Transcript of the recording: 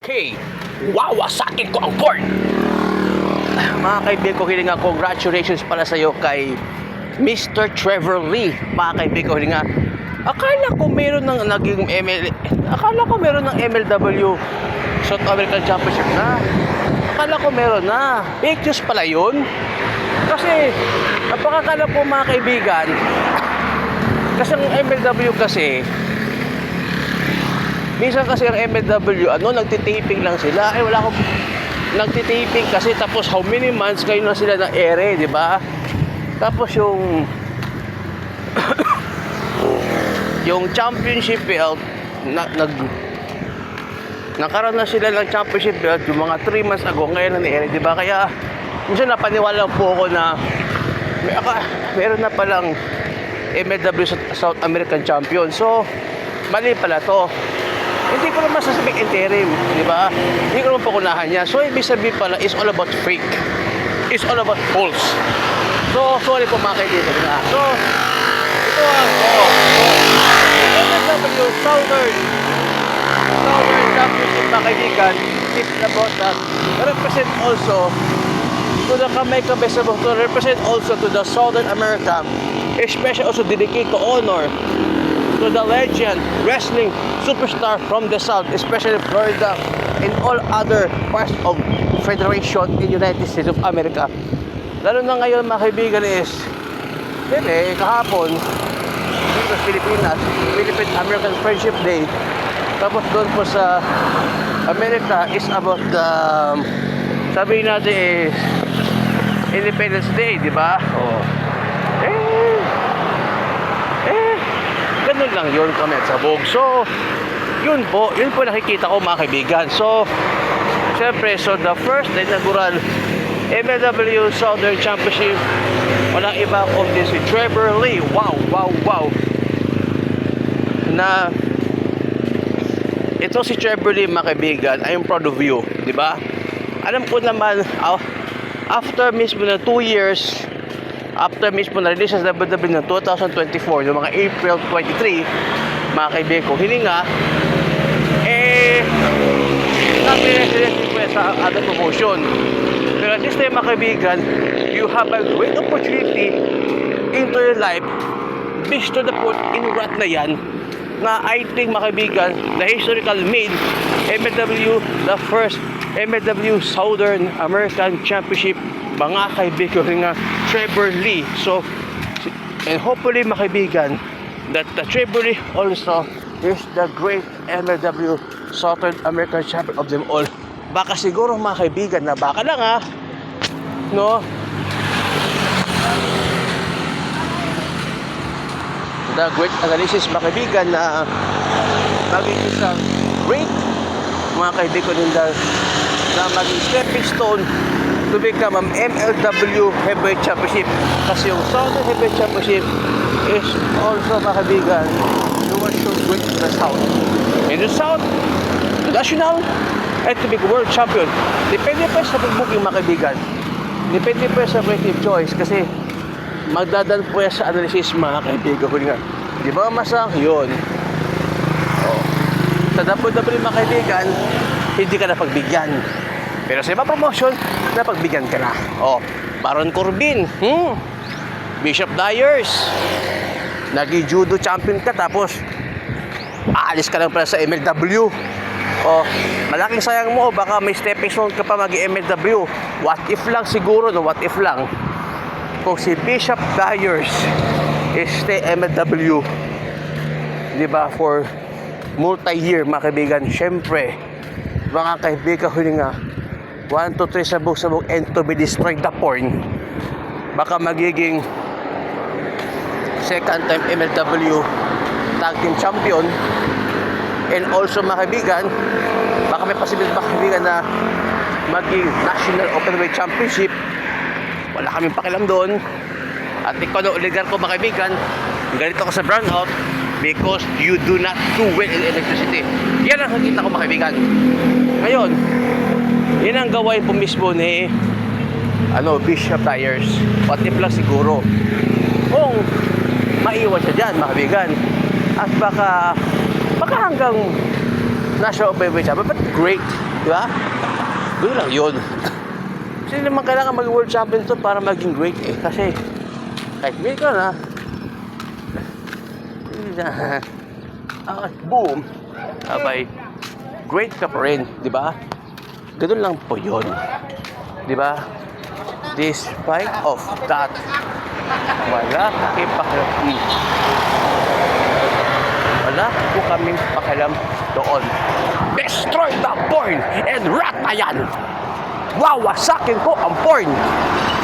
Okay, wawasakin ko ang board. Mga kaibigan ko, hilinga, congratulations pala sa iyo kay Mr. Trevor Lee. Mga kaibigan ko, hilinga, akala ko meron ng naging MLW South American Championship na. Akala ko meron na. Fake news pala yun. Kasi, napakakala po mga kaibigan, kasi ang MLW kasi, minsan kasi ang MLW, nagtitaping lang sila. Ay, wala akong nagtitaping kasi, tapos how many months kayo na sila na ere, di ba? Tapos yung yung championship belt, nakaroon na sila ng championship belt yung mga 3 months ago, ngayon na ere, di ba? Kaya, minsan napaniwala po ako na meron na palang MLW South American Champion. So, mali pala to. Hindi ko naman sasabing interim, di ba? Hindi ko naman pakunahan niya. So, ibig sabihin pala, is all about fake. It's all about false. So, sorry po mga kaibigan na. So, ito ang MLW Southern Championship mga kaibigan. It's about that. Represent also to the Kamay-Kamay Sabong, to represent also to the Southern America, especially also dedicate to honor to the legend wrestling superstar from the South, especially Florida and all other parts of Federation in United States of America. Lalo na ngayon mga kaibigan is, kahapon dito sa Pilipinas, Philippine-American Friendship Day. Tapos doon po sa Amerika is about the, sabihin natin is Independence Day, di ba? Oh. Ganun lang yun kami at sabog. So, yun po nakikita ko mga kaibigan. So, syempre, the first inaugural MLW Southern Championship, walang iba kundi si Trevor Lee. Wow. Na ito si Trevor Lee mga kaibigan, I am proud of you, di ba? Alam ko naman, after mismo na 2 years, after mismo na release sa WWE ng 2024, yung mga April 23, mga kaibigan ko, hininga, natin ko sa other promotion. Pero at this time, mga kaibigan, you have a great opportunity into your life, based to the point in rat na yan, na I think, mga kaibigan, the historical made MLW, the first MLW Southern American Championship, mga kaibigan nga, Trevor Lee. So, and hopefully mga kaibigan, that the Trevor Lee also is the great MLW Southern American Champion of them all. Baka siguro mga kaibigan, na baka lang no? The great analysis mga kaibigan na maging isang great mga kaibigan na maging stepping stone to become an MLW Heavyweight Championship. Kasi yung Southern Heavyweight Championship is also, mga kaibigan, you are so good in the South. In the South, national, and to be world champion. Depende pa sa booking mga kaibigan. Depende pa sa creative choice. Kasi magdadan po sa analysis mga kaibigan ko nga. Di ba masang yun? Sa WWE mga kaibigan, hindi ka na pagbigyan. Pero sa iba promotion, napagbigyan ka na. Baron Corbin, Bishop Dyers, nagi-judo champion ka, tapos aalis ka lang pala sa MLW. Malaking sayang mo, baka may stepping stone ka pa mag-MLW. What if lang siguro, no? What if lang kung si Bishop Dyers is stay MLW, diba, for multi-year mga kaibigan. Syempre, mga kaibigan, huli nga 1, 2, 3 sabog and to be destroyed the porn, baka magiging second time MLW Tag Team Champion. And also mga kaibigan, baka may posibilidad mga kaibigan na maging National Openweight Championship. Wala kaming pakialam doon. At ikaw na oligar ko mga kaibigan, ganito ko sa brownout because you do not do well in electricity. Yan ang nakikita ko mga kaibigan. Ngayon, yan ang gawain po mismo ni Bishop Dyers. What if lang siguro kung maiwan siya dyan mga kaibigan, at baka hanggang National Openweight Champion. But great, Di ba? Doon lang yun. Kasi naman kailangan mag-world champion to para maging great eh. Kasi, kahit great ka na, boom, abay, great ka pa rin, di ba? Ganun lang po yun. Di ba? Despite of that, wala po kaming pakialam doon. Destroy the porn and rat na yan! Wawasakin ko ang porn!